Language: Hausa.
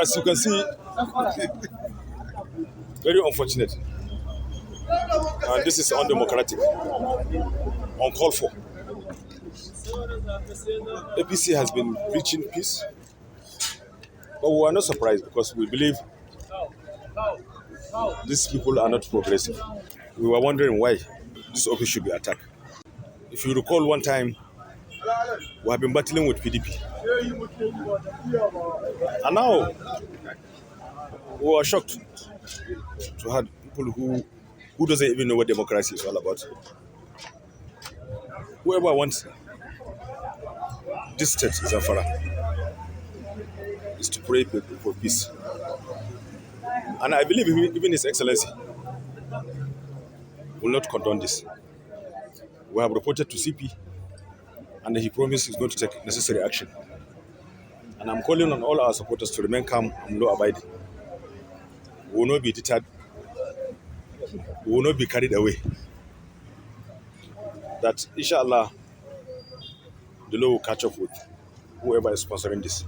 As you can see, very unfortunate. And this is undemocratic, uncalled for. APC has been preaching peace, but we are not surprised because we believe these people are not progressive. We were wondering why this office should be attacked. If you recall one time, we have been battling with PDP. And now, we are shocked to have people who doesn't even know what democracy is all about. Whoever wants this state, Zamfara, is to pray for peace. And I believe even His Excellency will not condone this. We have reported to CP, and he promised he's going to take necessary action. And I'm calling on all our supporters to remain calm and law-abiding. We will not be deterred. We will not be carried away. That, inshallah, the law will catch up with whoever is sponsoring this.